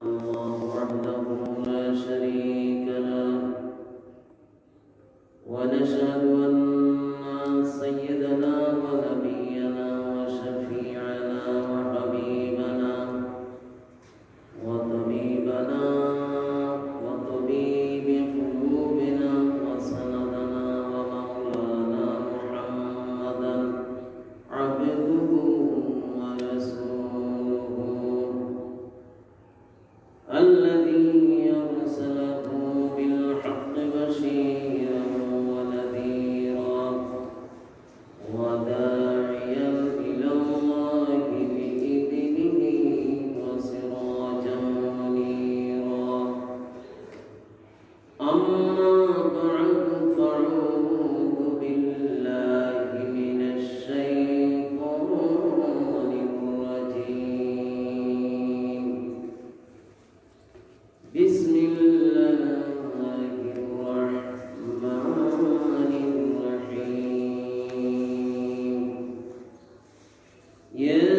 الله وحده لا شريك له ونشهد أن سيدنا ونبينا وشفيعنا وحبيبنا وطبيبنا وطبيب قلوبنا وسندنا ومولانا محمدا عبده ورسوله الذي أرسله بالحق بشيرا ونذيرا وداعيا إلى الله بإذنه وسراجا منيرا أما بعد فأعوذ بالله من الشيطان الرجيم بسم الله الرحمن الرحيم يا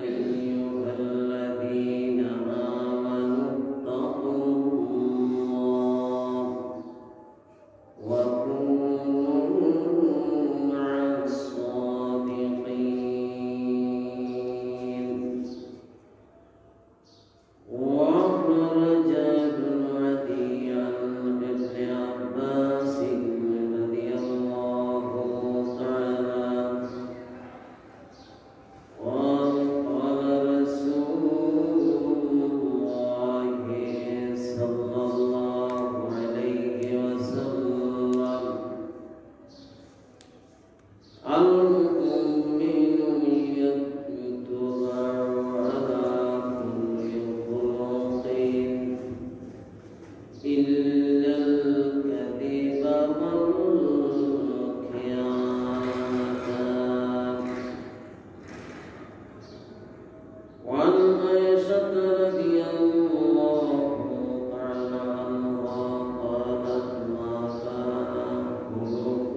أيها الذين آمنوا اتقوا الله وكونوا مع الصادقين وخرج ابن عدي عن ابن عباس رضي الله تعالى قال قال رسول الله صلى الله عليه وسلم المؤمن يتبع على كل خلق إلا الكذب والخيانة وعن عائشة رضي الله تعالى عنها قالت ما كان خلق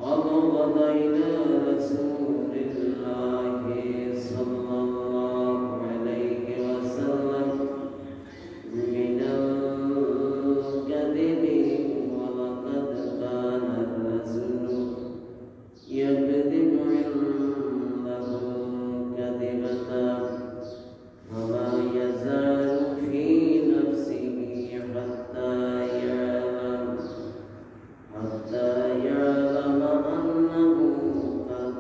أبغض إلى رسول الله صلى الله عليه وسلم من الكذب ولقد كان الرسول يكذب عنده كذبة وما يزال في نفسه حتى يعلم أنه قد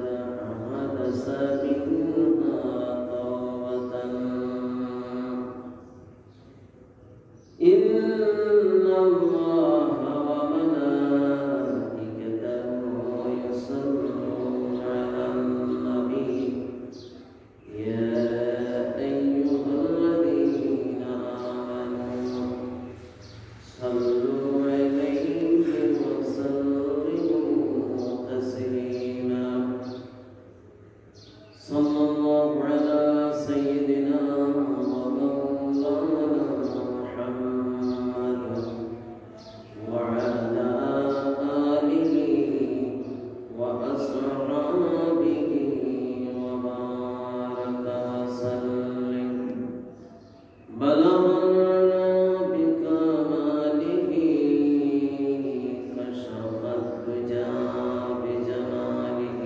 حدث منها توبة إن الله وملائكته يصلون على النبي يا أيها الذين آمنوا صلوا عليه وسلموا تسليما صلى الله على سيدنا ومولانا محمد وعلى آله وأصحابه وبارك وسلم بلغنا بكماله كشف الدجى بجماله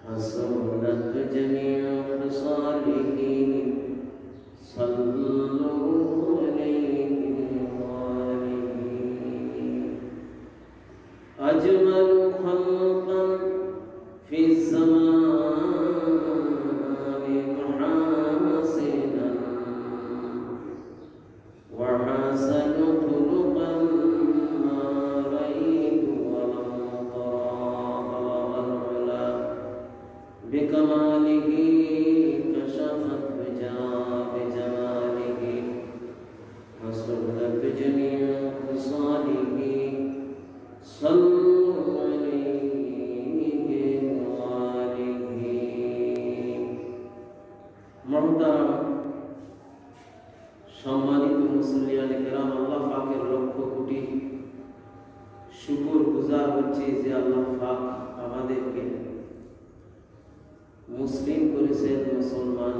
حسنت جميع خصاله صلوا عليه وآله أجمل خلقا في الزمان محاسنا وحسن خلقا ما رأيت ولم ترى العلا بكماله كشف الدجى بجماله حسنت جميع خصاله صلوا عليه وآله محترم সম্মানিত মুসলিয়ানে কেরাম আল্লাহ পাকের লক্ষ কোটি শুকর গুজার হচ্ছে যে আল্লাহ পাক আমাদেরকে মুসলিম করেছেন, মুসলমান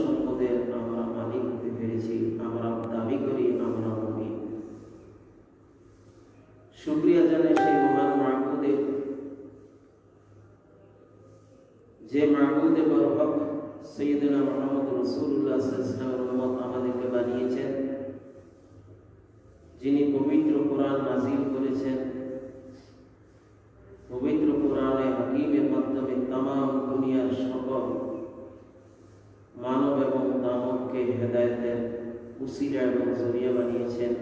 সম্পদের আমরা মালিক হতে পেরেছি। আমরা দাবি করি আমরা মুমিন। শুকরিয়া জানাই সেই মহান মাহবুদের, যে মাহবুদে বরহক সৈয়দনা মুহাম্মদ রাসূলুল্লাহ সাল্লাল্লাহু আলাইহি ওয়াসাল্লামের উম্মত আমাদেরকে বানিয়েছেন, যিনি পবিত্র কোরআন নাযিল করেছেন। পবিত্র কোরআনে হাকিমের মাধ্যমে তামাম দুনিয়ার সকল মানব এবং দানবকে হেদায়েতের উসিলা এবং জরিয়া বানিয়েছেন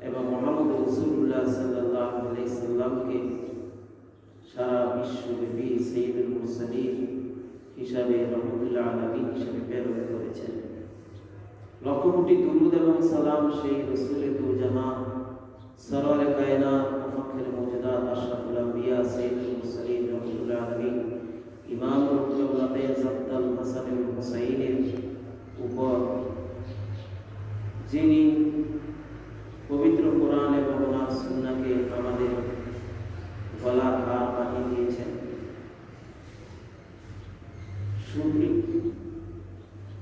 এবং মুহাম্মদ রাসূলুল্লাহ সাল্লাল্লাহু আলাইহি সাল্লামকে সারা বিশ্বব্যাপী সাইয়্যিদুল মুরসালিন হিসাবে রহমতুল আলামিন হিসাবে প্রেরণ করেছেন। লক্ষ কোটি দুরূদ এবং সালাম সেই রাসূলে দু জাহান সরওয়ারে কায়নাত মুফাক্খির মওজুদাত আশরাফুল আম্বিয়া সাইয়্যিদুল মুরসালিন রহমতুল আলামিন ইমামুল কিবলাতাইন যাত্তাল হাসানুল হুসাইনের উপর, যিনি পবিত্র কোরআন এবং ওনার সুন্নাহকে আমাদের গলার হার বানিয়ে দিয়েছেন।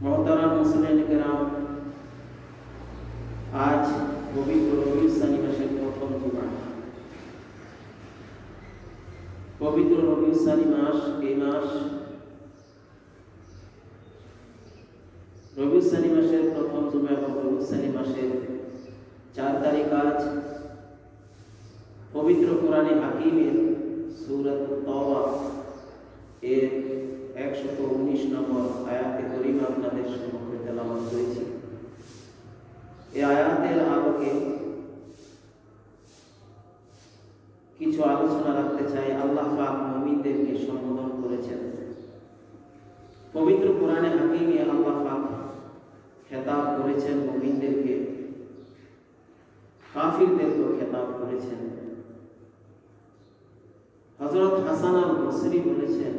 মহতারাম মুসলিম কেরাম, আজ পবিত্র রবিউল সানি মাসের প্রথম জুমা। পবিত্র রবিউল সানি মাস, এই মাস রবিউল সানি মাসের প্রথম জুমা এবং রবিউল সানি মাসের 4 তারিখ আজ পবিত্র কোরআনে হাকিমের সূরাত তাওবা এর 119 নম্বর আয়াতে করিমা আপনাদের সম্মুখে তেলাওয়াত করেছি। এই আয়াতের আলোকে কিছু আলোচনা রাখতে চাই। আল্লাহ পাক মুমিনদেরকে সম্বোধন করেছেন পবিত্র কোরআনে হাকিমে। আল্লাহ পাক খেতাব করেছেন মুমিনদেরকে, কাফিরদেরকেও খেতাব করেছেন। হযরত হাসান আল বসরি বলেছেন,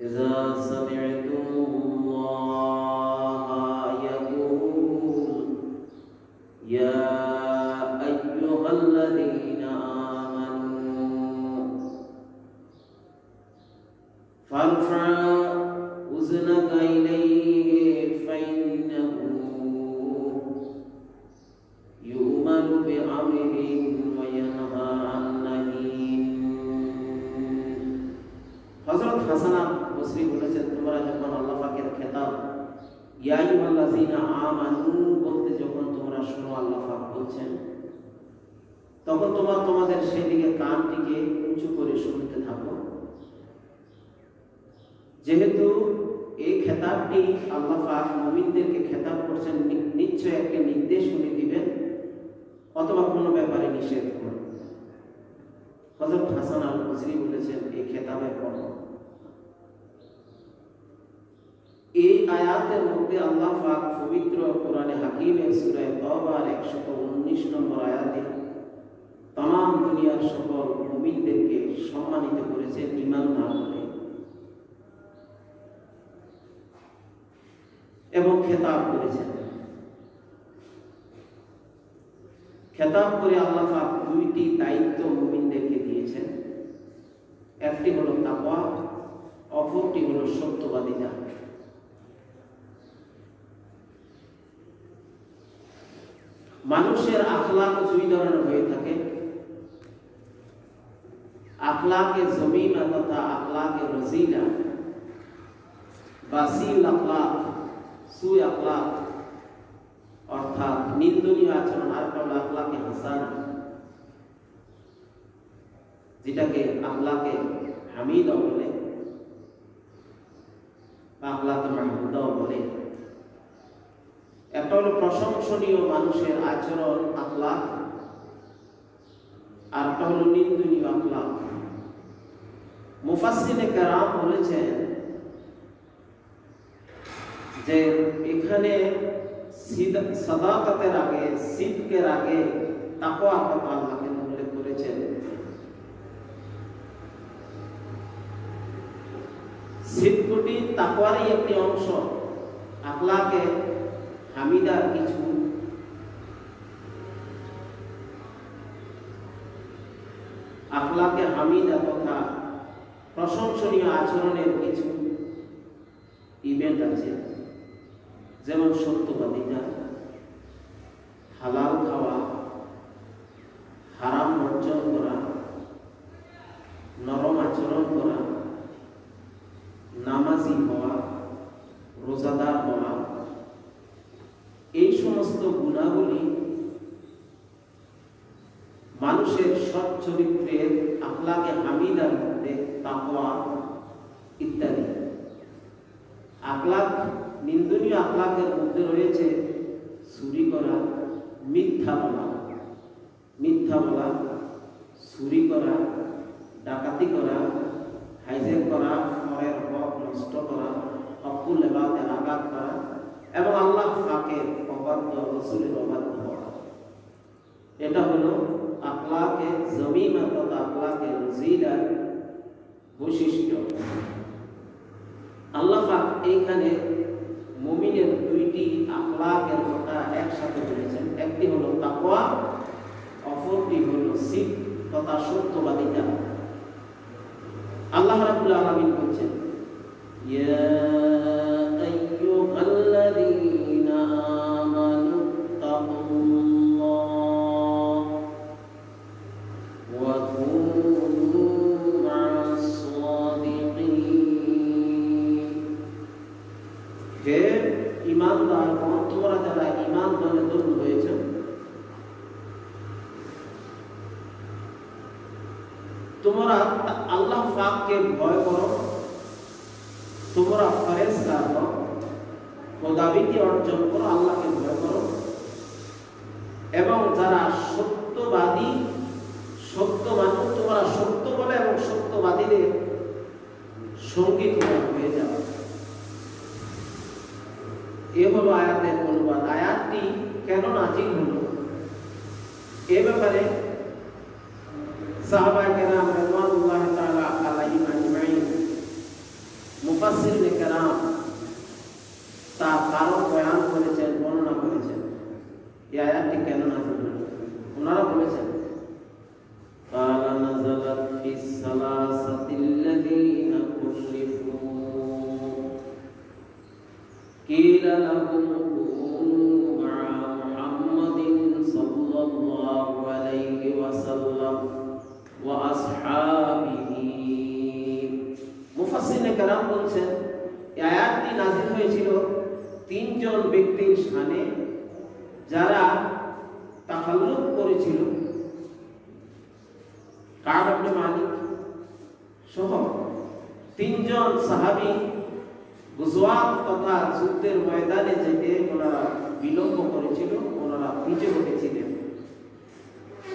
ইযা সামি'তুমুল্লাহা ইয়াকুল ইয়া আইয়ুহাল্লাযীনা আমানু ফারফা'উ উযনাকা ইলাইহি ফাইন্নাহু ইউ'মানু বিআমরিন ওয়া ইয়ানহা আন নাহীন। হযরত হাসান আল বসরি বলেছেন, তোমরা যখন আল্লাহ পাকের খেতাব ইয়া আইয়ুহাল্লাযীনা আমানু বলতে যখন তোমরা শোনো আল্লাহ পাক বলছেন, তখন তোমাদের সেদিকে কানটিকে উঁচু করে শুনতে থাকো। যেহেতু এই খেতাবটি আল্লাহ পাক মুমিনদেরকে খেতাব করছেন, নিশ্চয় একটা নির্দেশ উনি দিবেন অথবা কোনো ব্যাপারে নিষেধ করবেন। হযরত হাসান আল বসরি বলেছেন, এই খেতাবের পড়ো। এই আয়াতের মধ্যে আল্লাহ পাক পবিত্র কোরআনে হাকিমের সূরা তাওবার 119 নম্বর আয়াতে तमाम দুনিয়ার সকল মুমিনদেরকে সম্মানিত করেছেন ঈমানদার বলে এবং খেতাব করেছেন। খেতাব করে আল্লাহ পাক দুইটি দায়িত্ব মুমিনদেরকে দিয়েছেন। একটি হলো তাকওয়া, অপরটি হলো সত্যবাদিতা। মানুষের আখলাক দুই ধরনের হয়ে থাকে, আখলাকে জমিমা তথা আখলাকে রজিলা। বাসিল আখলাক, সু আখলাক অর্থাৎ নিন্দনীয় আচরণ, আর একটা হলো আখলাকে হাসানা, যেটাকে আখলাকে হামিদা বলে বা আখলাকে মাহমুদাও বলে। একটা হলো প্রশংসনীয় মানুষের আচরণ আখলাক, আর একটা হলো নিন্দনীয় আখলাক। মুফাসসিরে কেরাম বলেছেন যে এখানে সাদাকাতের আগে, সিদকের আগে তাকওয়ার কথা আল্লাহ উল্লেখ করেছেন। সিদকটি তাকওয়ারই একটি অংশ, আখলাকে হামিদার কিছু আখলাকে হামিদা তথা প্রশংসনীয় আচরণের কিছু ইভেন্ট আছে, যেমন সত্যবাদিতা, হালাল খাওয়া, হারাম বর্জন করা, নরম আচরণ করা, নামাজি হওয়া, রোজাদার হওয়া, এই সমস্ত গুণাবলী মানুষের সৎ চরিত্রের আখলাকে হামিদার মধ্যে তাকওয়া ইত্যাদি। আখলাক, নিন্দনীয় আখলাকের মধ্যে রয়েছে চুরি করা, মিথ্যা বলা, চুরি করা, ডাকাতি করা, হাইজ্যাক করা, পরের হক নষ্ট করা, হকুল ইবাদের আঘাত করা এবং আল্লাহ পাকের অবাধ্য, রাসূলের অবাধ্য হওয়া। এটা হলো আখলাকে জমিমা তথা আখলাকে রজিলার বৈশিষ্ট্য। আল্লাহ পাক এইখানে মুমিনের দুইটি আখলাকের কথা একসাথে বলেছেন। একটি হলো তাকওয়া, অপরটি হলো সিদক তথা সত্যবাদিতা। আল্লাহ রাব্বুল আলামিন বলেছেন, ইয়া আইয়ুহাল্লাযীনা আমানু তাকুল্লাহ ওয়া কুনু মা'আস সাদিকিন। হে ঈমানদারগণ, তোমরা যারা ঈমান আনয়নে ধন্য হয়েছে, তোমরা আল্লাহ পাককে ভয় করো, তোমরা ফরেজগার হও, খোদাবিকে অর্জন করো, আল্লাহকে ভয় করো এবং যারা সত্যবাদী, সত্য মানুষ, তোমরা সত্য বলে এবং সত্যবাদীদের সঙ্গী তোমরা হয়ে যাও। এ হলো আয়াতের অনুবাদ। আয়াতটি কেন নাজিল হলো এ ব্যাপারে সাহাবায়ে কেরাম রাদিয়াল্লাহু তাআলা আলাইহিম আজমাইন, মুফাসসিরিনে কেরাম তার কারণ বয়ান করেছেন, বর্ণনা করেছেন এই আয়াতটি কেন নাযিল হলো। ওনারা বলেছেন, ক্বালা নাযালাত ফিস সালাসাতিল্লাযীনা কুল্লিফু কিলা লাহুম কুনু মা'a মুহাম্মাদিন সাল্লাল্লাহু আলাইহি ওয়াসাল্লাম ওয়া আসহাবিহি। মুফাসসিরিনে কেরাম বলছেন এই আয়াতটি নাযিল হয়েছিল তিনজন ব্যক্তির শানে যারা তাখাল্লুক করেছিল। কাব ইবনে মালিক সহ তিনজন সাহাবী গুজওয়াত তথা যুদ্ধের ময়দানে যেতে ওনারা বিলম্ব করেছিল, ওনারা পিছু হটেছিলেন।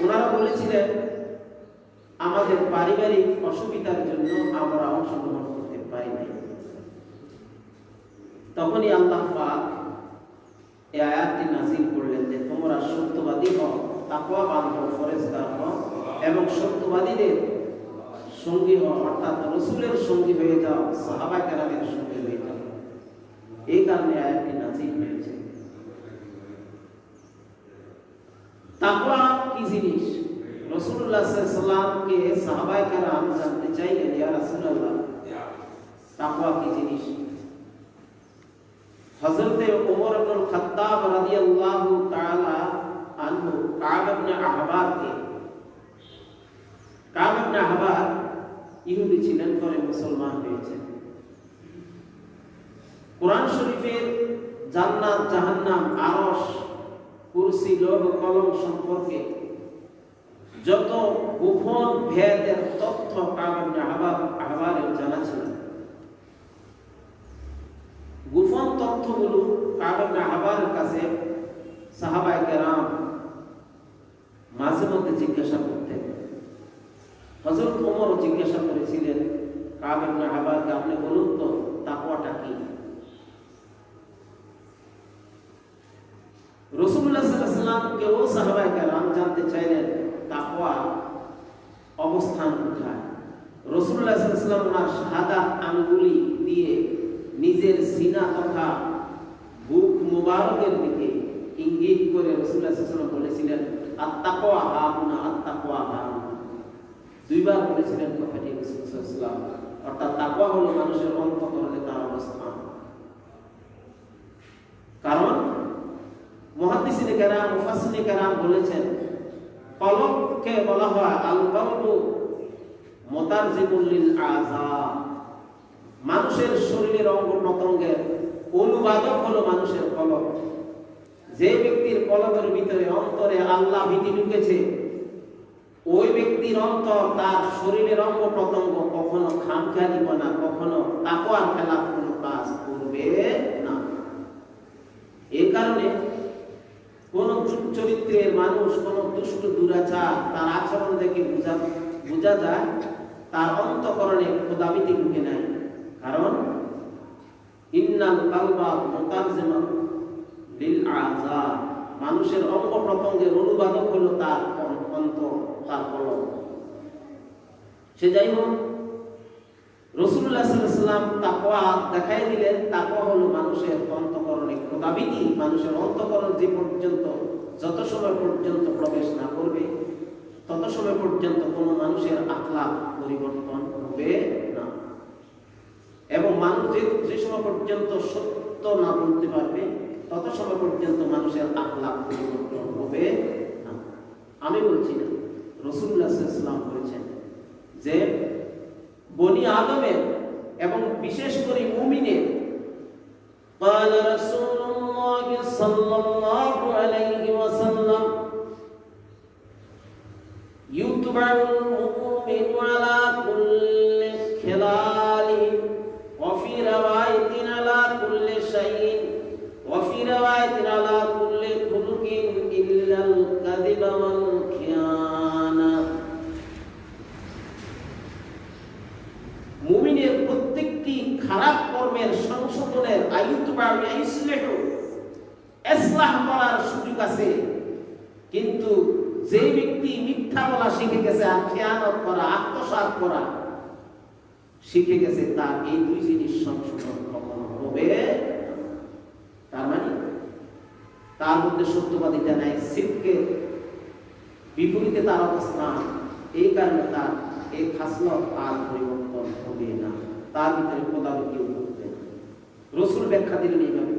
ওনারা বলেছিলেন, আমাদের পারিবারিক অসুবিধার জন্য আমরা অংশগ্রহণ করতে পারি নাই। তখনই আল্লাহ পাক এই আয়াতটি নাযিল করলেন যে তোমরা সত্যবাদী হও, তাকওয়াবান হও, ফরেজগার হও এবং সত্যবাদীদের সঙ্গী হও, অর্থাৎ রাসূলের সঙ্গী হয়ে যাও, সাহাবায়ে কেরামের সঙ্গী হয়ে যাও। এই কারণে আয়াতটি নাযিল হয়েছে। তাকওয়া কি জিনিস? রাসূলুল্লাহ সাল্লাল্লাহু আলাইহি ওয়াসাল্লামকে সাহাবায়ে কেরাম জানতে চাইলেন, ইয়া রাসূলুল্লাহ তাকওয়া কি জিনিস? হযরতে ওমর ইবনে খাত্তাব রাদিয়াল্লাহু তাআলা আনহু কাব ইবনে আহবারকে, কাব ইবনে আহবার ইহুদি ছিলেন, পরে মুসলমান হয়েছেন। কোরআন শরীফের জান্নাত, জাহান্নাম, আরশ, কুরসি, লৌহ কলম সম্পর্কে যত গোপন ভেদের তথ্য কাব ইবনে আহবারের জানা ছিল, গোপন তথ্যগুলো কাব ইবনে আহবারের কাছে সাহাবায়ে কেরাম মাঝে মধ্যে জিজ্ঞাসা করতেন। হযরত ওমরও জিজ্ঞাসা করেছিলেন কাব ইবনে আহবারকে, আপনি বলুন তো তাকওয়াটা কি? রাসূলুল্লাহ সাল্লাল্লাহু আলাইহি ওয়াসাল্লামকেও সাহাবায়ে কেরাম জানতে চাইলেন তাকওয়া অবস্থান কোথায়। রাসূলুল্লাহ সাল্লাল্লাহু আলাইহি ওয়াসাল্লাম ওনার শাহাদাত আঙ্গুলি দিয়ে নিজের সিনা তথা বুক মুবারকের দিকে ইঙ্গিত করে রাসূলুল্লাহ সাল্লাল্লাহু আলাইহি ওয়াসাল্লাম বলেছিলেন, আত-তাকওয়া হাহুনা, আত-তাকওয়া হাহুনা। দুইবার বলেছিলেন কথাটি রাসূলুল্লাহ সাল্লাল্লাহু আলাইহি ওয়াসাল্লাম। অর্থাৎ তাকওয়া হলো মানুষের অন্তঃকরণে তার অবস্থান, কারণ মুহাদ্দিসিনে কেরাম মুফাসসিরিনে কেরাম বলেছেন কলবকে বলা হয় আল কলবু মুতারজিবুল লিল আযা, মানুষের শরীরের অঙ্গ প্রত্যঙ্গের অনুবাদক হলো মানুষের কলব। যে ব্যক্তির কলবের ভিতরে অন্তরে আল্লাহ ভীতি ঢুকেছে, ওই ব্যক্তির অন্তর তার শরীরের অঙ্গ প্রত্যঙ্গ কখনো খামখেয়ালি না, কখনো তাকওয়ার খেলাফ কোনো কাজ করবে না। এই কারণে কোন চরিত্রের মানুষ, কোন দুষ্ট দুরাচার তার আচরণ দেখে বোঝা যায় তার অন্তঃকরণে খোদাভীতি ঢুকে নাই। কারণ ইন্নাল কালবা মুতারজিমান লিল আযা, মানুষের অঙ্গ প্রত্যঙ্গের অনুবাদক হলো তার অন্তর, তার কলব। সে যাই হোক, রাসূলুল্লাহ সাল্লাল্লাহু আলাইহি ওয়াসাল্লাম তাকওয়া দেখাই দিলেন। তাকওয়া হলো মানুষের অন্তঃকরণে খোদাভীতি, মানুষের অন্তঃকরণ যে পর্যন্ত, যত সময় পর্যন্ত প্রবেশ না করবে তত সময় পর্যন্ত কোনো মানুষের আখলাক পরিবর্তন হবে না। এবং মানুষ যে সময় পর্যন্ত সত্য না বলতে পারবে তত সময় পর্যন্ত মানুষের আখলাক পরিবর্তন হবে না। আমি বলছি না, রাসূলুল্লাহ সাল্লাল্লাহু আলাইহি ওয়াসাল্লাম বলেছেন যে বনি আদমের এবং বিশেষ করে মুমিনের قال رسول الله صلى الله عليه وسلم يتبع المؤمن على كل خلال وفي رواية على كل شيء وفي رواية على كل خلق إلا الكذب والخيانة। মুমিনের প্রত্যেকটি খারাপ কর্মের সংশোধনের ইসলাহ করার সুযোগ আছে, কিন্তু যে ব্যক্তি মিথ্যা বলা শিখে গেছে আর খেয়ানত করা, আত্মসাৎ করা শিখে গেছে, তার এই দুই জিনিস সংশোধন কখনো হবে। তার মানে তার মধ্যে সত্যবাদিতা নাই, সিদ্কের বিপরীতে তার অবস্থান। এই কারণে তার এই খাসলত আর পরিবর্তন হবে না, তার ভিতরে খোদাভীতি উঠবে না। রাসূল ব্যাখ্যা দিলেন এইভাবে।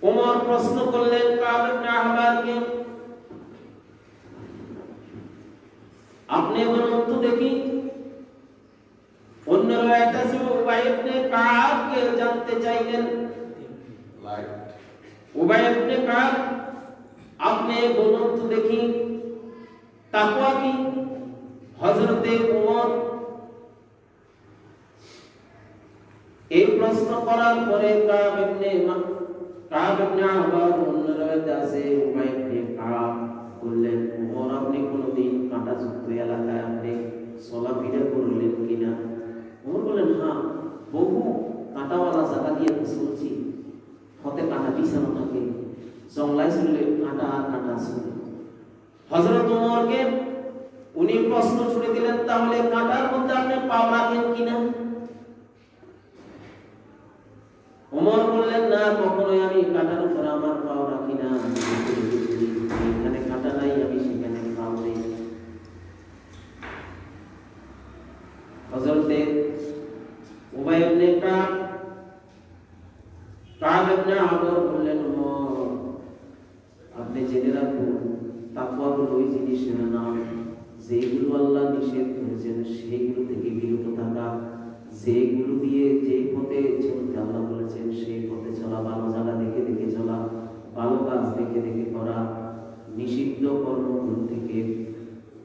ওমর প্রশ্ন করলেন কাব ইবনে আহবারকে, আপনি বলুন তো দেখি। অন্য রাওয়ায়াত আছে উবাই ইবনে কাবকে জানতে চাইলেন, উবাই ইবনে কাব আপনি বলুন তো দেখি তাকওয়া কি? হযরতে ওমর এই প্রশ্ন করার পরে কাব ইবনে আহবার অন্য রাওয়ায়াতে আছে উবাই ইবনে কাব বললেন, ওমর আপনি কোনদিন কাঁটাযুক্ত এলাকায় আপনি চলাফেরা করলেন কিনা? ওমর বললেন, হ্যাঁ, বহু কাঁটাওয়ালা জায়গা দিয়ে চলছি, হতে কাঁটা বিছানো থাকে, জঙ্গলায় চললে কাঁটা আর কাঁটা চলে। হযরত ওমরকে উনি প্রশ্ন ছুড়ে দিলেন, তাহলে কাঁটার মধ্যে আপনি পাও রাখেন কিনা? ওমর বললেন, না, কখনোই আমি কাঁটার উপরে আমার পাও রাখি না, এখানে কাঁটা নাই আমি সেখানে পাও নেই। হযরতে উবাই ইবনে কাব ইবনে আহবার বললেন, ওমর আপনি জেনে রাখুন তাকওয়া হলো ওই জিনিসের নাম যেগুলো আল্লাহ নিষেধ করেছেন সেইগুলো থেকে বিরত থাকা, যেগুলো দিয়ে যে পথে চলতে আল্লাহ বলেছেন সেই পথে চলা, ভালো জায়গা দেখে দেখে চলা, ভালো কাজ দেখে দেখে করা, নিষিদ্ধ কর্মগুলো থেকে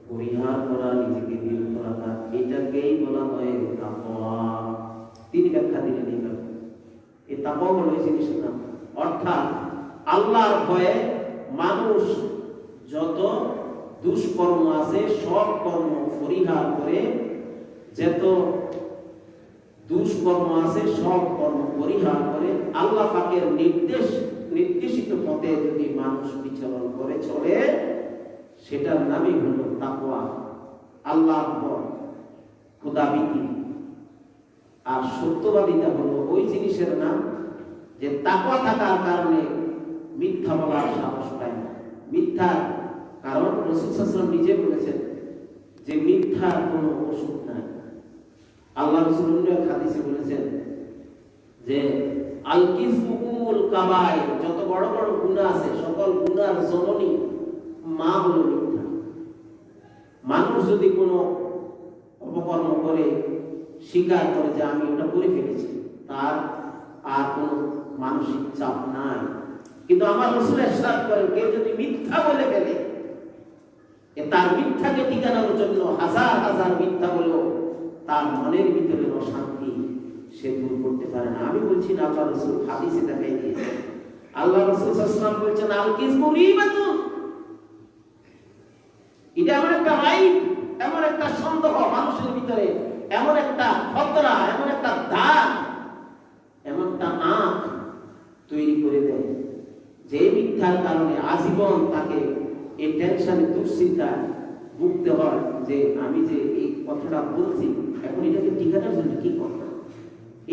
পরিহার করা, নিজেকে বিরত রাখা, এটাকেই বলা হয় তাকওয়া। তিনি ব্যাখ্যা দিলেন এইভাবে, এই তাকওয়া হলো ওই জিনিসের নাম, অর্থাৎ আল্লাহর ভয়ে মানুষ যত দুষ্কর্ম আছে সব কর্ম পরিহার করে, যত দুষ্কর্ম আছে সব কর্ম পরিহার করে আল্লাহ পাকের নির্দেশিত পথে যদি মানুষ বিচরণ করে চলে, সেটার নামই হলো তাকওয়া, আল্লাহর ভয়, খোদাভীতি। আর সত্যবাদিতা হলো ওই জিনিসের নাম যে তাকওয়া থাকার কারণে মিথ্যা বলার সাহস পায় না। মিথ্যা কারণ রাসূল সাল্লাল্লাহু আলাইহি ওয়াসাল্লাম নিজে বলেছেন যে মিথ্যার কোনো ওষুধ নাই। আল্লাহ রাসূল অন্য হাদিসে বলেছেন যে আল কিসবুল কাবায়ের, যত বড় বড় গুনাহ আছে সকল গুনার জননী মা হলো মিথ্যা। মানুষ যদি কোনো অপকর্ম করে স্বীকার করে যে আমি ওটা করে ফেলেছি, তার আর কোনো মানসিক চাপ নাই। কিন্তু আমার রাসূল ইরশাদ করেন, কেউ যদি মিথ্যা বলে ফেলে, তার মিথ্যাকে টিকানোর জন্য হাজার হাজার মিথ্যা বলেও তার মনের ভিতরে অশান্তি সে দূর করতে পারে না। আমি বলছি না, আল্লাহ রাসূল হাদিসে দেখাই দিয়েছে। আল্লাহ রাসূল সাল্লাল্লাহু আলাইহি ওয়াসাল্লাম বলেছেন, আল কিসবু রিবাতুন, এটা এমন একটা রাইব, এমন একটা সন্দেহ মানুষের ভিতরে, এমন একটা খতরা, এমন একটা দাগ, এমন একটা আঁখ তৈরি করে দেয় যে মিথ্যার কারণে আজীবন তাকে এই টেনশনে দুশ্চিন্তায় ভুগতে হয় যে আমি যে এই কথাটা বলছি এখন এটাকে টিকানোর জন্য কি করব,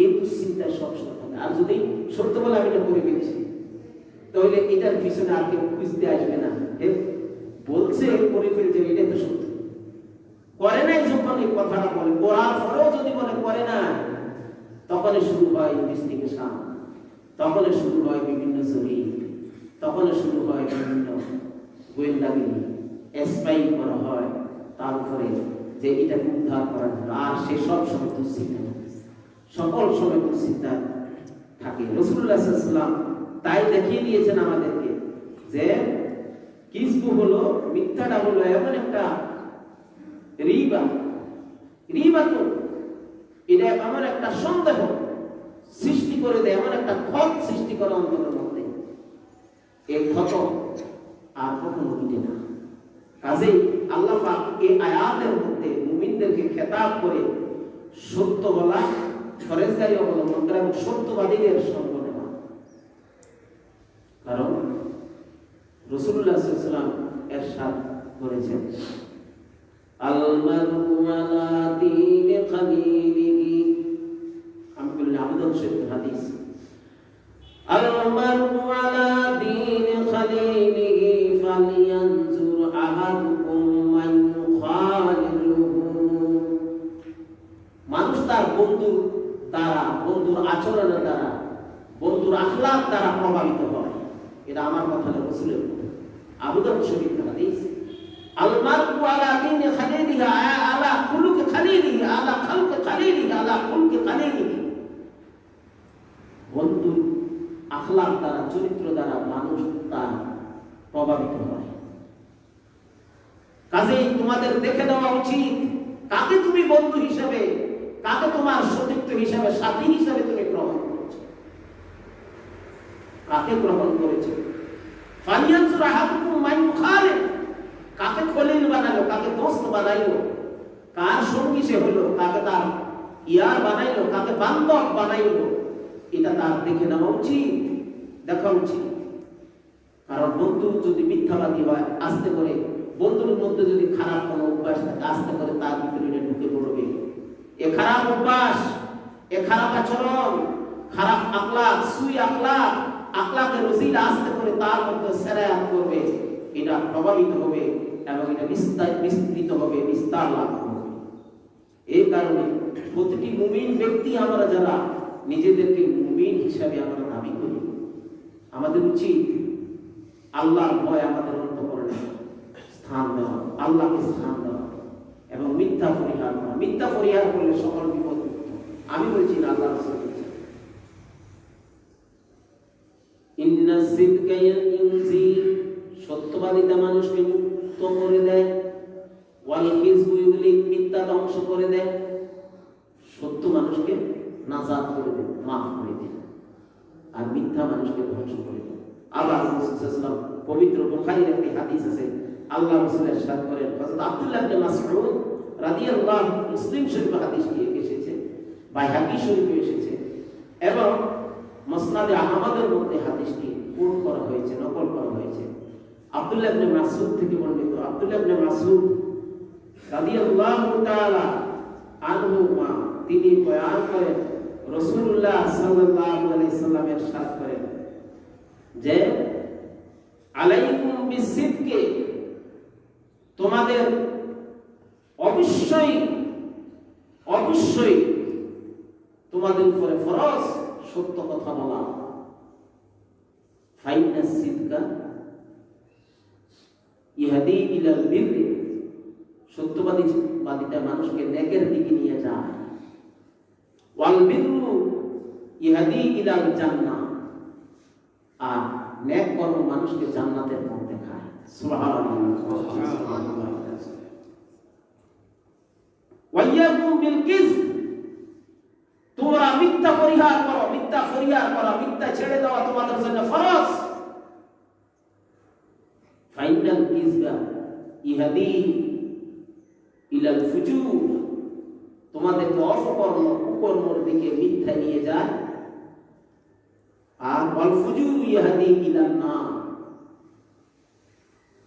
এই দুশ্চিন্তায় সবসময় থাকে। আর যদি সত্য বলে আমি এটা করে ফেলছি, তাহলে এটার পিছনে আর কেউ খুঁজতে আসবে না, বলছে করে ফেলছে, এটাই তো সত্য। করে নাই যখন এই কথাটা বলে, করার পরেও যদি বলে করে না, তখনই শুরু হয় ইনভেস্টিগেশন, তখনই শুরু হয় বিভিন্ন জরিপ, তখনই শুরু হয় বিভিন্ন গোয়েন্দাগিরি, স্পাই করা হয় তার উপরে যে এটা উদ্ধার করার জন্য। আর সে সব সময় দুশ্চিন্তা, সকল সময় দুশ্চিন্তা থাকে। রাসূলুল্লাহ সাল্লাল্লাহু আলাইহি ওয়াসাল্লাম তাই দেখিয়ে দিয়েছেন আমাদেরকে যে কিসবু হলো, মিথ্যাটা হলো এমন একটা রিবা, রিবাতুন, এটা এমন একটা সন্দেহ সৃষ্টি করে দেয়, এমন একটা ক্ষত সৃষ্টি করে অন্তরের মধ্যে, এই ক্ষত আর কখনো মিটে না। কাজেই আল্লাহ পাক এই আয়াতের মধ্যে মুমিনদেরকে খেতাব করে সত্য বলা, ফরেজগারি অবলম্বন করা এবং সত্যবাদীদের সঙ্গ নেওয়া। কারণ রাসূলুল্লাহ সাল্লাল্লাহু আলাইহি ওয়াসাল্লাম ইরশাদ করেছেন, আল মারউ আলা দীনি খালিলিহি, আমি বললাম আবু দাউদ শরীফ হাদিস, আল মারউ আলা দীনি খালিলিহি ফালিয়ানজুর আহাদুকুম মান ইউখালিলুহু। মানুষ তার বন্ধুর দ্বারা, বন্ধুর আচরণের দ্বারা, বন্ধুর আখলাক দ্বারা প্রভাবিত হয়। এটা আমার কথা না, রাসূলের কথা। আবু দাউদ শরীফ হাদিস, আল মারউ আলা দীনি খালিলিহি আলা খুলুকি খালিলিহি আলা খালকি খালিলিহি আলা খুলকি খালিলিহি। বন্ধুর আখলাক দ্বারা, চরিত্র দ্বারা মানুষ তার প্রভাবিত হয়। কাজেই তোমাদের দেখে দেওয়া উচিত কাকে তুমি বন্ধু হিসেবে, কাকে তোমার সতীর্থ হিসেবে, সাথী হিসেবে তুমি গ্রহণ করেছো, কাকে গ্রহণ করেছো। ফালিয়ানজুর আহাদুকুম মান ইউখালিল, কাকে খলিল বানালো, কাকে দোস্ত বানাইলো, কার সঙ্গী সে হলো, কাকে তার ইয়ার বানাইলো, কাকে বান্ধব বানাইলো, এটা তার দেখে নেওয়া উচিত, দেখা উচিত। কারণ বন্ধু যদি মিথ্যাবাদী হয়, আস্তে করে বন্ধুর মধ্যে যদি খারাপ কোনো অভ্যাস থাকে, আস্তে করে তার ভিতরে ঢুকে পড়বে। এ খারাপ অভ্যাস, এ খারাপ আচরণ, খারাপ আখলাক, সুই আখলাক, আখলাকের রসিলা আস্তে করে তার মধ্যে সেরায়াত করবে, এটা প্রভাবিত হবে এবং এটা বিস্তৃত হবে, বিস্তার লাভ হবে। এই কারণে প্রতিটি মুমিন ব্যক্তি, আমরা যারা নিজেদেরকে মুমিন হিসাবে আমরা দাবি করি, আমাদের উচিত আল্লাহর ভয় আমাদের অন্তঃকরণে স্থান দেওয়া, আল্লাহকে স্থান দেওয়া এবং মিথ্যা পরিহার করা। মিথ্যা পরিহার করলে সকল বিপদ মুক্ত। আমি বলছি না, আল্লাহ রাসূল বলেছেন, ইন্না সিদকা ইউনজি, সত্যবাদিতা মানুষকে মুক্ত করে দেয়, ওয়াল কিযবু ইউলি, মিথ্যা ধ্বংস করে দেয়। সত্য মানুষকে নাজাত করে দেয়, মাফ করে দেয়, আর মিথ্যা মানুষকে ধ্বংস করে দেয়। আবার রাসূল সাল্লাল্লাহু আলাইহি ওয়াসাল্লাম পবিত্র বুখারীর একটি হাদিস আছে, আল্লাহ রাসূল ইরশাদ করেন, হযরত আব্দুল্লাহ ইবনে মাসউদ রাদিয়াল্লাহু, মুসলিম শরীফ হাদিসটি এসেছে, বাইহাকী শরীফে এসেছে এবং মুসনাদে আহমদের মধ্যে হাদিসটি কোট করা হয়েছে, নকল করা হয়েছে। আব্দুল্লাহ ইবনে মাসউদ থেকে বর্ণিত, আব্দুল্লাহ ইবনে মাসউদ রাদিয়াল্লাহু তাআলা আনহু, তিনি বয়ান করেন, রাসূলুল্লাহ সাল্লাল্লাহু আলাইহি সাল্লাম ইরশাদ করেন যে আলাইকুম বিসিদকি, তোমাদের অবশ্যই অবশ্যই তোমাদের উপরে ফরজ সত্য কথা বলা। ফাইন্না সিদকা ইহাদি ইলাল বিররি, সত্যবাদিতা মানুষকে নেকের দিকে নিয়ে যায়। ওয়াল বিররু ইহাদি ইলাল জান্নাহ, আর নেক কর্ম মানুষকে জান্নাতের পথ দেখায়। সুবহানাল্লাহ। ওয়াইয়াকুম বিল কিযব, তোমরা মিথ্যা পরিহার করো, মিথ্যা করা, মিথ্যা ছেড়ে দেওয়া তোমাদের জন্য ফরজ। ফাইনাল কিযবা ইহাদি ইলাল ফুজুর, তোমাদেরকে অপকর্ম কুকর্মের দিকে মিথ্যা নিয়ে যায়। আর ওয়াল ফুজুর ইহাদি ইলান নার,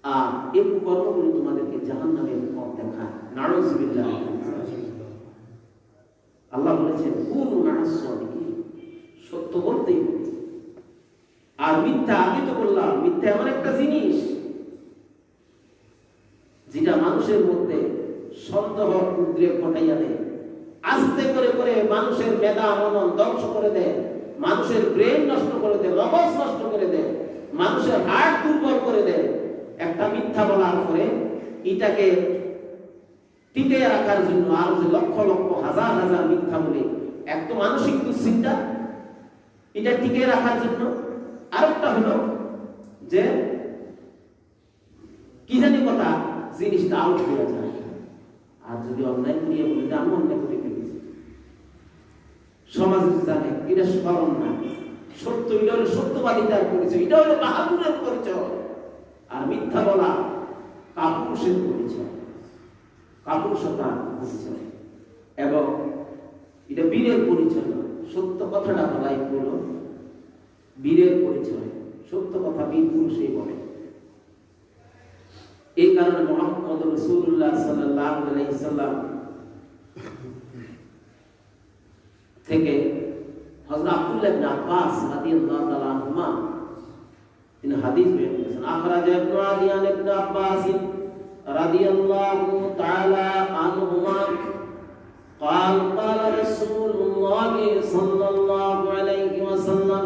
আর এই কুকর্মগুলো তোমাদেরকে জাহান্নামের পথ দেখায়। নাউযুবিল্লাহ। আল্লাহ বলেছেন কুনু মা'আস সাদিকিন, সত্য বলতেই হবে। আর মিথ্যা, আগে তো বললাম মিথ্যা এমন একটা জিনিস যেটা মানুষের মধ্যে সন্দেহ উদ্রেক ঘটাইয়া দেয়, আস্তে করে করে মানুষের মেধা মনন ধ্বংস করে দেয়, মানুষের ব্রেন নষ্ট করে দেয়, মগজ নষ্ট করে দেয়, মানুষের হার্ট দুর্বল করে দেয়। একটা মিথ্যা বলার পরে এটাকে টিকে রাখার জন্য আরো যে লক্ষ লক্ষ হাজার হাজার মিথ্যা বলে, এক তো মানসিক দুশ্চিন্তা, এটা টিকে রাখার জন্য। আরেকটা হলো যে কি জানি কথা, জিনিসটা আউট হয়ে যায়। আর যদি অন্যায় করিয়া বলে যে আমি অন্যায় করে ফেলেছি, সমাজে জানে এটা স্মরণ না, সত্য, এটা হলো সত্যবাদিতার পরিচয়, এটা হলো বাহাদুরের পরিচয়। আর মিথ্যা বলা কাপুরুষের পরিচয়, কাপুরুষতার পরিচয়, এবং এটা বীরের পরিচয় না। সত্য কথাটা বলাই হলো বীরের পরিচয়, সত্য কথা বীর পুরুষই বলে। এই কারণে মুহাম্মদ রাসূলুল্লাহ সাল্লাল্লাহু আলাইহি সাল্লাম থেকে হযরত আব্দুল্লাহ ইবনে আব্বাস রাদিয়াল্লাহু তাআলা আনহুমা তিনি হাদিস বয়ান করেছেন। আখরাজ ইবনে আদিয়ান ইবনে আব্বাস রাদিয়াল্লাহু তাআলা আনহুমা قال قال رسول الله صلى الله عليه وسلم,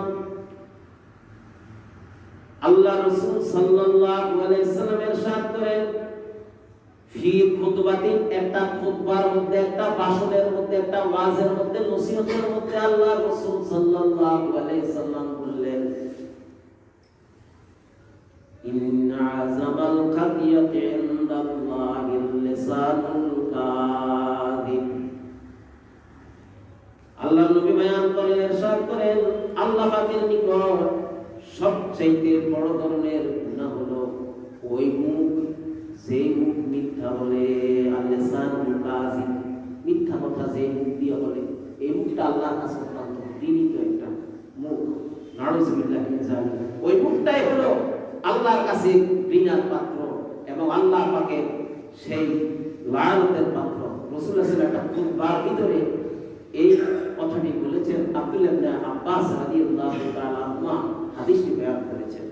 আল্লাহ রাসূল সাল্লাল্লাহু আলাইহি সাল্লাম ইরশাদ করেন, ফি খুতবাতিন, একটা খুতবার মধ্যে, একটা ভাষণের মধ্যে, একটা ওয়াজের মধ্যে, নসিহতের মধ্যে আল্লাহ রাসূল সাল্লাল্লাহু আলাইহি সাল্লাম বললেন, ইন্না আযামাল কাদিয়াতি ইনদাল্লাহিল লিসানুল কাযিব। আল্লাহ নবী বয়ান করেন, ইরশাদ করেন, আল্লাহ পাকের নিকট সবচেয়ে বড় ধরনের গুনাহ হলো ওই মুখ, যে মুখ মিথ্যা বলে। আল-লিসানুল কাযিব, মিথ্যা কথা যে মুখ দিয়ে বলে, এই মুখটা আল্লাহর কাছে অত্যন্ত ঘৃণিত একটা মুখ। নাউযুবিল্লাহি মিন যালিক, ওই মুখটাই হলো আল্লাহর কাছে ঘৃণার পাত্র এবং আল্লাহ পাকের সেই লায়ানতের পাত্র। রাসূলুল্লাহ সাল্লাল্লাহু আলাইহি ওয়াসাল্লাম একটা খুতবার ভিতরে এই কথাটি বলেছেন। আব্দুল্লাহ ইবনে আব্বাস রাদিয়াল্লাহু তাআলা আনহুমা হাদিসটি বয়ান করেছেন।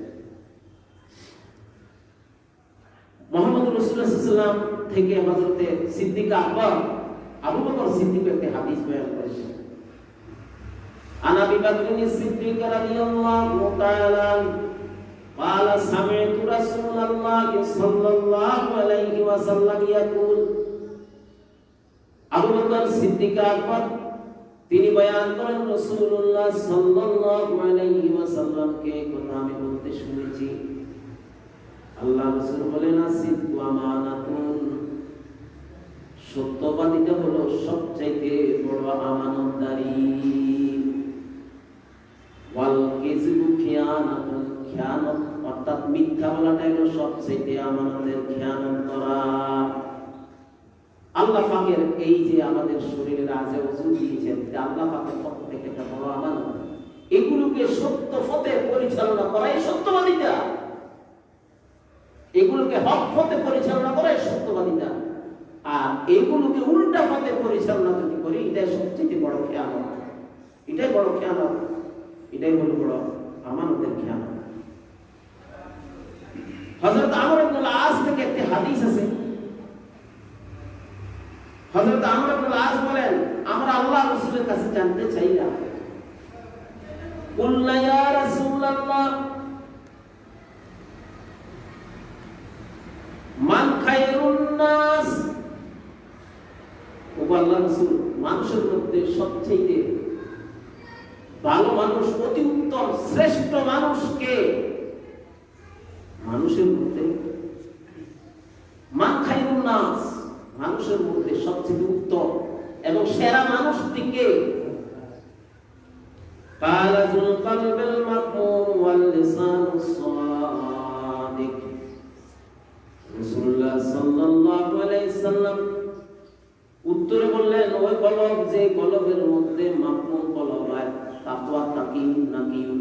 মুহাম্মদ রাসূলুল্লাহ সাল্লাল্লাহু আলাইহি ওয়াসাল্লাম থেকে হযরতে সিদ্দিক আকবর আবু বকর সিদ্দিক একটি হাদিস বয়ান করেছেন। আন আবি বকর সিদ্দিক রাদিয়াল্লাহু তাআলা قال سمعت رسول الله صلى الله عليه وسلم يقول, আবু বকর সিদ্দিক আকবর তিনি বয়ান করেন, রাসূলুল্লাহ সাল্লাল্লাহু আলাইহি ওয়াসাল্লামকে কথা আমি বলতে শুনেছি। আল্লাহ রাসূল বলেন, আসিদকু আমানাতুন, সত্যবাদিতা হলো সবচেয়ে বড় আমানতদারি। ওয়াল কিযবু খিয়ানাতুন, খিয়ানত অর্থাৎ মিথ্যা বলাটা হলো সবচেয়ে আমানতের খিয়ানত করা। আল্লাহ পাকের এই যে আমাদের শরীরের আজে ওযু দিয়েছেন, আল্লাহ পাকের পক্ষ থেকে একটা বড় আমানত। এগুলোকে সত্য পথে পরিচালনা করাই সত্যবাদিতা, এগুলোকে হক পথে পরিচালনা করাই সত্যবাদিতা। আর এগুলোকে উল্টা পথে পরিচালনা যদি করি, এটাই সবচেয়ে বড় খেয়ানত, এটাই বড় খেয়ানত, এটাই হলো বড় আমানতের খেয়ানত। হযরত আমর ইবনে আস থেকে একটি হাদিস আছে। হযরত আমর ইবনে আস বলেন, আমরা আল্লাহ রাসূলের কাছে জানতে চাইলাম, কুলনা ইয়া রাসূলুল্লাহ মান খায়রুন নাস, ও আল্লাহর রাসূল মানুষের মধ্যে সবচেয়ে ভালো মানুষ, অতি উত্তম শ্রেষ্ঠ মানুষ কে? মানুষের মধ্যে মান খায়রুন নাস, মানুষের মধ্যে সবচেয়ে উত্তম এবং সেরা মানুষটি কে? قال ذو القلب المأمون واللسان الصادق, রাসূলুল্লাহ সাল্লাল্লাহু আলাইহি সাল্লাম উত্তরে বললেন, ওই কলব যে কলবের মধ্যে মাকমুন কলব হয়, তাকওয়া তাকিন নাকিন,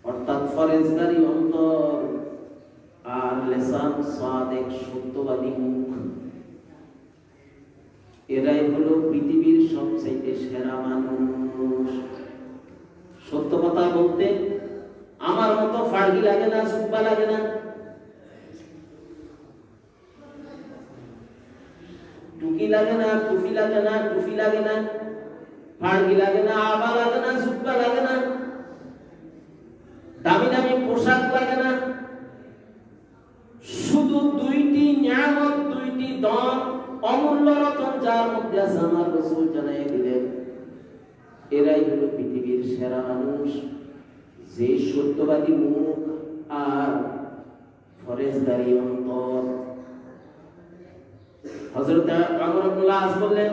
অর্থাৎ ফরেজগারি অন্তর, আর লিসান সাদিক সত্যবাদী মুখ, এরাই হলো পৃথিবীর সবচেয়ে সেরা মানুষ। সত্য কথা বলতে আমার মতো ফাড়গি লাগে না, সুব্বা লাগে না, টুকি লাগে না, টুপি লাগে না, টুপি লাগে না, ফাড়গি লাগে না, আবা লাগে না, সুব্বা লাগে না, দামি দামি পোশাক লাগে না, শুধু দুইটি নিয়ামত, দুইটি ধন, অমূল্য রতন যার মধ্যে আছে আমার রাসূল জানাই দিলেন, এরাই হলো পৃথিবীর সেরা মানুষ, যে সত্যবাদী মুখ আর ফরেজগারি অন্তর। হযরত আমর ইবনে আস বললেন,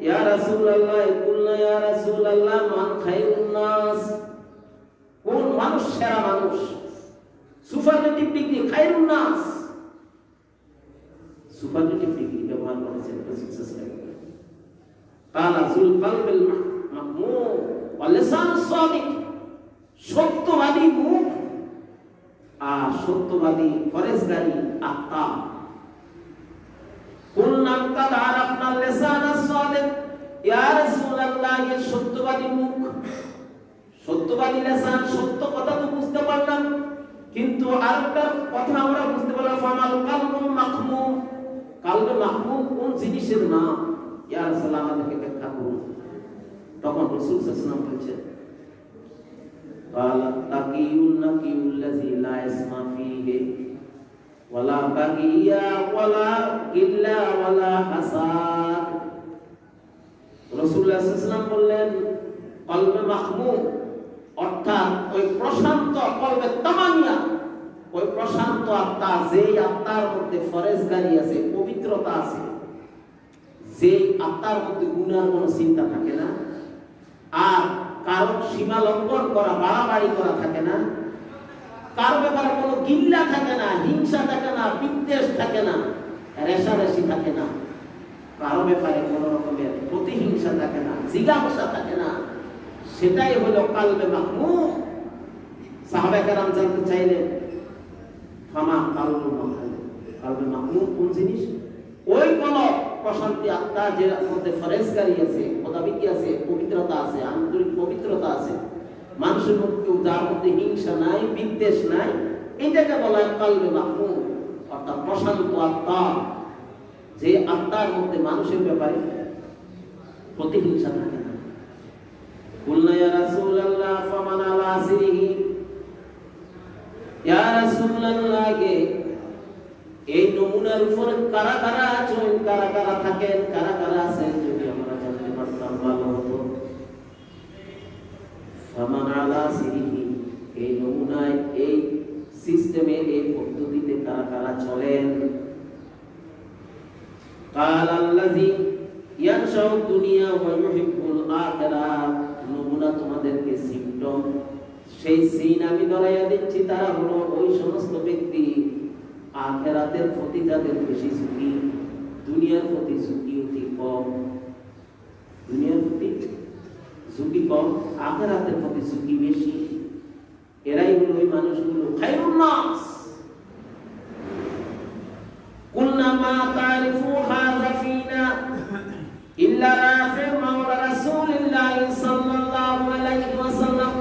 ইয়া রাসূলুল্লাহ, কুলনা ইয়া রাসূলুল্লাহ মান খায়রুন নাস, কোন মানুষ সেরা মানুষ? সুপারলেটিভ ডিগ্রি খায়রুন নাস, সুপারলেটিভ ডিগ্রি ব্যবহার করেছেন রাসূল সাল্লাল্লাহু আলাইহি ওয়াসাল্লাম। قال ذو القلب المأمون واللسان الصادق, সত্যবাদী মুখ আর সত্যবাদী ফরেজগারি আত্মা। কুলনা কাদ আরাফনা লিসান আস-সাদিক, ইয়া রাসূলুল্লাহ, এই সত্যবাদী মুখ, সত্যবাদী লিসান, সত্য কথা তো বুঝতে পারলাম, কিন্তু আরেকটা কথা আমরা বুঝতে পারলাম, ফামাল কালবুল মাখমুম, কালবে মাখমুম কোন জিনিসের নাম? ইয়া রাসূলুল্লাহ, আমাদেরকে ব্যাখ্যা করুন। তখন রাসূল সাল্লাল্লাহু আলাইহি ওয়াসাল্লাম বলেছেন, ক্বালা তাকিউন নাকিউল্লাযী লা ইসমা ফীহি ওয়ালা বাগিয়া ওয়ালা ইল্লা ওয়ালা হাসাদ। রাসূলুল্লাহ সাল্লাল্লাহু আলাইহি ওয়াসাল্লাম বললেন, কলবে মাখমুম অর্থাৎ ওই প্রশান্ত কলবে তামানিয়া, ওই প্রশান্ত আত্মা, যেই আত্মার মধ্যে ফরেজগারি আছে, পবিত্রতা আছে, যেই আত্মার মধ্যে গুনার কোনো চিন্তা থাকে না, আর কারো সীমা লঙ্ঘন করা, বাড়াবাড়ি করা থাকে না, কারো ব্যাপারে কোনো গিল্লা থাকে না, হিংসা থাকে না, বিদ্বেষ থাকে না, রেষারেষি থাকে না, কারো ব্যাপারে কোনো রকমের প্রতিহিংসা থাকে না, জিজ্ঞাসা থাকে না, সেটাই হলো কালবে মাহমুদ। সাহাবায়ে কেরাম জানতে চাইলেন, ফামা কালবে মাহমুদ, কালবে মাহমুদ কোন জিনিস? ওই কোন প্রশান্তি আত্মা, যে মধ্যে ফরেজগারি আছে, খোদাবিকি আছে, পবিত্রতা আছে, আন্তরিক পবিত্রতা আছে, মানুষের মধ্যে যার মধ্যে হিংসা নাই, বিদ্বেষ নাই, এটাকে বলা হয় কালবে মাহমুদ, অর্থাৎ প্রশান্ত আত্মা, যে আত্মার মধ্যে মানুষের ব্যাপারে প্রতিহিংসা থাকে না। কুলনা ইয়া রাসূলুল্লাহ ফামান আলা আসরিহি, ইয়া রাসূলুল্লাহ, এই নমুনার উপর কারা কারা আছেন, কারা কারা থাকেন, কারা কারা আছেন, যদি আমরা জানতে পারতাম ভালো হতো। ফামান আলা আসরিহি, এই নমুনায়, এই সিস্টেমে, এই পদ্ধতিতে কারা কারা চলেন। قال الذي ينشأ الدنيا ويحب الآخرة, নমুনা তোমাদেরকে সিম্পটম, সেই সিন আমি ধরাইয়া দিচ্ছি, তারা হলো ওই সমস্ত ব্যক্তি আখিরাতের প্রতি যাদের বেশি ঝুঁকি, দুনিয়ার প্রতি ঝুঁকি অতি কম, দুনিয়ার প্রতি ঝুঁকি কম, আখিরাতের প্রতি ঝুঁকি বেশি, এরাই হলো ওই মানুষগুলো খায়রুন নাস। কুলনা মা তারিফু হাযা ফিনা ইল্লা রাফি মাওলা রাসূলিল্লাহ সাল্লাল্লাহু আলাইহি ওয়াসাল্লাম,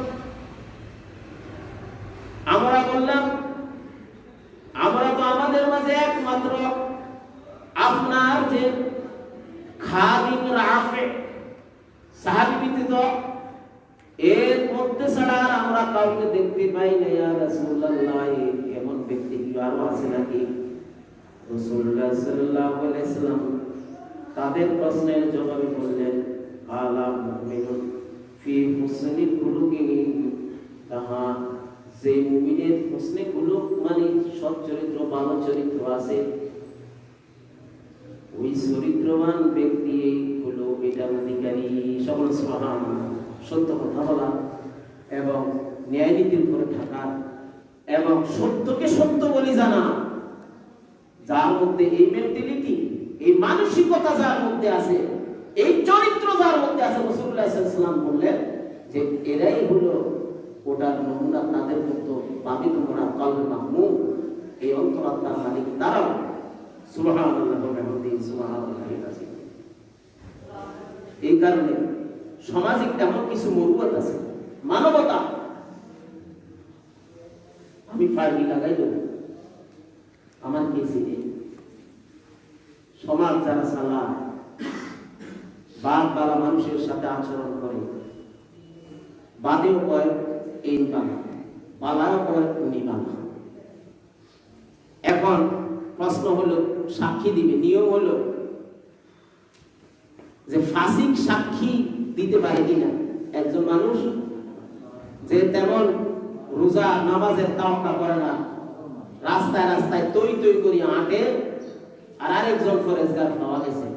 আমরা বললাম, আমরা তো আমাদের মাঝে একমাত্র আপনার যে খাদিম রাফি সাহাবী ব্যতীত এর মধ্যে ছাড়া আমরা কাউকে দেখতে পাই না। ইয়া রাসূলুল্লাহ, এমন ব্যক্তি কি আরো আছে নাকি? রাসূলুল্লাহ সাল্লাল্লাহু আলাইহি ওয়াসাল্লাম তাদের প্রশ্নের জবাবে বললেন, আলা মুমিনুন ফি হুসনি খুলুকিহি, তাহা যে মুমিনের হুসনে খুলুক মানে সৎ চরিত্র, ভালো চরিত্র আছে, ওই চরিত্রবান ব্যক্তি হলো এটার অধিকারী। সকল সুবহানাল্লাহ। সত্য কথা বলা এবং ন্যায় নীতির উপরে থাকা এবং সত্যকে সত্য বলে জানা, যার মধ্যে এই মেন্টালিটি, এই মানসিকতা যার মধ্যে আছে, এই চরিত্র যার মধ্যে আছে, রাসূলুল্লাহ সাল্লাল্লাহু আলাইহি ওয়াসাল্লাম বললেন যে এরাই হলো ওটার নমুনা। তাদের মতো পাবি তোমরা কলবে মাহমুদ, এই অন্তরাত্মার মালিক তারাও। সুবহানাল্লাহ ওয়া বিহামদিহি সুবহানাল্লাহিল আযীম। এই কারণে সামাজিক এমন কিছু মরুয়াত আছে, মানবতা। আমি ফাড়ি লাগাই দেব, আমার কিছু নেই। সমাজ যারা চালায়, বাদ বালা মানুষের সাথে আচরণ করে, বাদেও কয় এই বালা, বালাও কয় উনি বালা। এখন প্রশ্ন হলো, সাক্ষী দিবে, নিয়ম হলো যে ফাসিক সাক্ষী দিতে পারে কিনা একজন মানুষ যে তেমন রোজা নামাজের তাওকা করে না, রাস্তায় রাস্তায় তৈ তৈ করি হাঁটে, আর আরেকজন ফরেজগার পাওয়া গেছে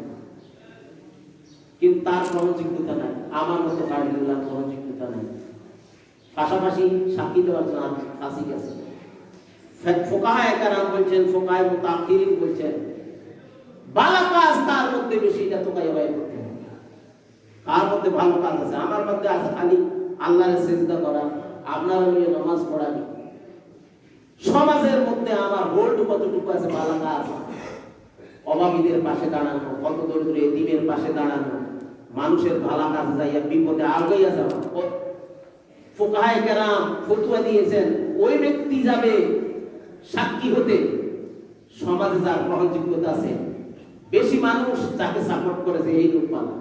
কিন্তু তার গ্রহণযোগ্যতা নাই, আমার মতো কার্ডিগুলার গ্রহণযোগ্যতা নাই, পাশাপাশি সাক্ষী দেওয়ার জন্য ফাসিক আছে। ফুকাহায়ে কেরাম বলছেন, ফুকাহায়ে মুতাআখিরিন বলছেন, ভালো কাজ তার মধ্যে বেশি, এটা তো কাই হয় করতে হবে। কার মধ্যে ভালো কাজ আছে? আমার মধ্যে আছে খালি আল্লাহর সিজদা করা, আপনার নিয়ে নামাজ পড়া। সমাজের মধ্যে আমার হোল্ড কতটুকু আছে ভালো কাজ? অভাবীদের পাশে দাঁড়ানো, কত দরিদ্র এতিমের পাশে দাঁড়ানো, মানুষের ভালো কাজ যাইয়া বিপদে আগাইয়া যাওয়া। ফুকাহায়ে কেরাম ফতোয়া দিয়েছেন, ওই ব্যক্তি যাবে সাক্ষী হতে সমাজে যার গ্রহণযোগ্যতা আছে, বেশি মানুষ যাকে সাপোর্ট করেছে এই লোক পালা।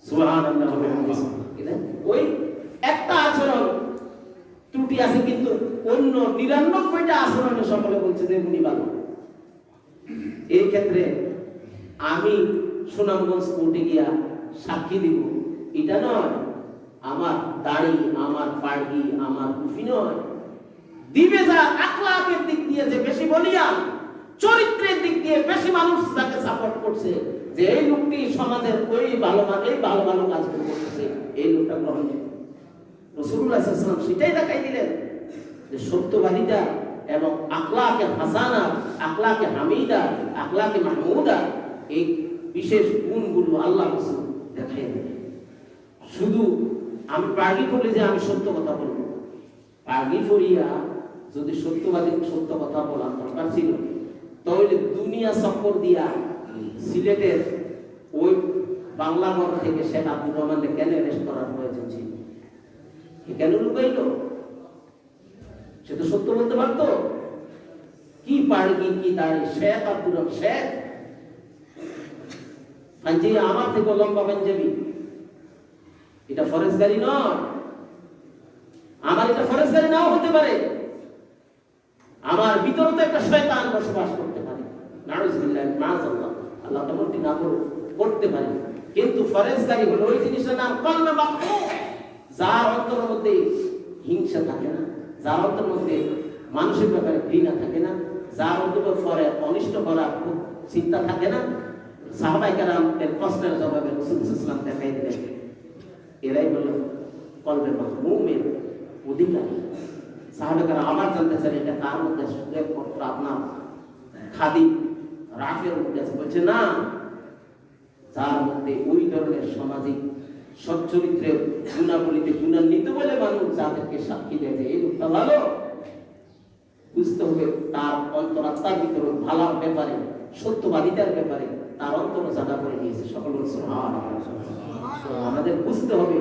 সুবহানাল্লাহ ওয়া বিহামদিহি। ওই একটা আচরণ ত্রুটি আছে, কিন্তু অন্য ৯৯টা আচরণে সকলে বলছে যে উনি ভালো। এই ক্ষেত্রে আমি সুনামগঞ্জ কোর্টে গিয়া সাক্ষী দিব, এটা নয়। আমার দাড়ি, আমার পাড়গি, আমার কুফি নয়। দিবে যা আখলাকের দিক দিয়ে যে বেশি বলিয়ান, চরিত্রের দিক দিয়ে বেশি মানুষ যাকে সাপোর্ট করছে, যে এই লোকটি সমাজের ওই ভালো ভালো কাজগুলো করতেছে, এই লোকটা গ্রহণযোগ্য। রাসূলুল্লাহ সাল্লাল্লাহু আলাইহি ওয়াসাল্লাম সেটাই দেখাই দিলেন যে সত্যবাদিতা এবং আখলাকে হাসানা, আখলাকে হামিদা, আখলাকে মাহমুদা, এই বিশেষ গুণগুলো আল্লাহ রাসূল দেখাই দিলেন। শুধু আমি পাগড়ি পরলে যে আমি সত্য কথা বলবো, পাগড়ি পরিয়া যদি সত্যবাদী সত্য কথা বলার দরকার ছিল, তাহলে দুনিয়া চক্কর দিয়া সিলেটের ওই বাংলাগড় থেকে শেখ আব্দুর রহমানকে কেন অ্যারেস্ট করার প্রয়োজন ছিল? কেন লুকাইল? সে তো সত্য বলতে পারত। কি পাড়গি, কি দাঁড়ি, শেখ আব্দুর রহমান শেখ পাঞ্জাবি আমার থেকে লম্বা পাঞ্জাবি, এটা ফরেজগারি নয়। আমার এটা ফরেজগারি নাও হতে পারে, আমার ভিতরে তো একটা শয়তান বসবাস করতে পারে, নাউজুবিল্লাহ মাআযাল্লাহ, আল্লাহ তেমনটি না করতে পারে। কিন্তু ফরেজগারি হলো ওই জিনিসটার নাম কলবে মাহমুদ, যার অন্তরের মধ্যে হিংসা থাকে না, যার অন্তরের মধ্যে মানুষের ব্যাপারে ঘৃণা থাকে না, যার অন্তরের পরে অনিষ্ট করার চিন্তা থাকে না। সাহাবায়ে কেরাম এর প্রশ্নের জবাবে রাসূল সাল্লাল্লাহু আলাইহি ওয়াসাল্লাম দেখাই দিলেন, এরাই হলো কলবে মাহমুমের অধিকারী। সাহাবায়ে কেরাম আবার জানতে চান এটা কার মধ্যে আছে? আপনার খাদিম রাফের মধ্যে আছে। বলছে না, যার মধ্যে ওই ধরনের সামাজিক সচ্চরিত্রের গুণাবলীতে গুণান্বিত বলে মানুষ যাদেরকে সাক্ষী দেয় যে এই লোকটা ভালো, বুঝতে হবে তার অন্তরাত্মার ভিতরে ভালোর ব্যাপারে, সত্যবাদিতার ব্যাপারে তার অন্তর জানা করে নিয়েছে। সকল আমাদের বুঝতে হবে।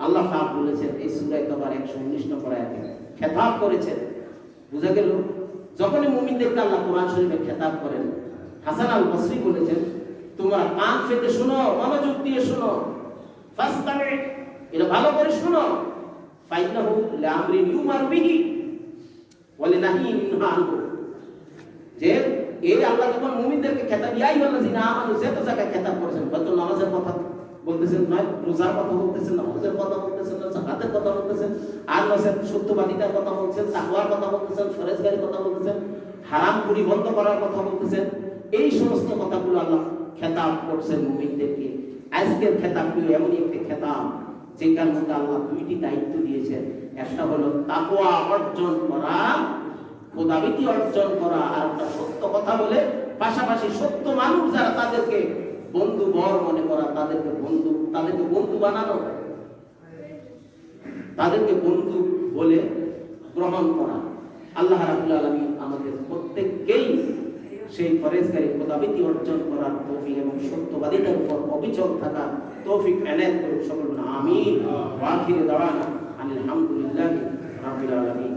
আল্লাহ পাক বলেছেন এই সূরা তাবার ১১৯ নম্বর আয়াতে খেতাব করেছেন। বুঝা গেল, যখনই মুমিনদেরকে আল্লাহ কোরআন শরীফে খেতাব করেন, হাসান আল বসরি বলেছেন তোমরা কান পেতে শোনো, মনোযোগ দিয়ে শোনো। ফাসতামি এটা ভালো করে শুনো, ফাইনাহু লামরিন ইউমার বিহি ওয়া লিনাহিন আনহু, যে এই আল্লাহ যখন মুমিনদেরকে খেতাব ইয়া আইয়ুহাল্লাযিনা আমানু যত জায়গায় খেতাব করেছেন, হয়তো নামাজের কথা বলতেছেন, নয় রোজার কথা বলতেছেন, নামাজের কথা বলতেছেন, যাকাতের কথা বলতেছেন, আর নসেন সত্যবাদিতার কথা বলতেছেন, তাকওয়ার কথা বলতেছেন, ফরজগারির কথা বলতেছেন, হারাম কুরি বন্ধ করার কথা বলতেছেন, এই সমস্ত কথাগুলো আল্লাহ খেতাব করছেন মুমিনদেরকে। আজকের খেতাবগুলো এমনই একটি খেতাব যেটার মধ্যে আল্লাহ দুইটি দায়িত্ব দিয়েছেন। একটা হলো তাকওয়া অর্জন করা, খোদাভীতি অর্জন করা, আর একটা সত্য কথা বলে পাশাপাশি সত্য মানুষ যারা তাদেরকে বন্ধু বর মনে করা, তাদেরকে বন্ধু বানানো, তাদেরকে বন্ধু বলে গ্রহণ করা। আল্লাহ রাব্বুল আলামিন আমাদের প্রত্যেককেই সেই ফরজগারি খোদাভীতি অর্জন করার তৌফিক এবং সত্যবাদিতার উপর অবিচল থাকার তৌফিক এনায়েত করুন। সকল আমিন। ওয়া আখিরু দাওয়ানা আলহামদুলিল্লাহি রাব্বিল আলামিন।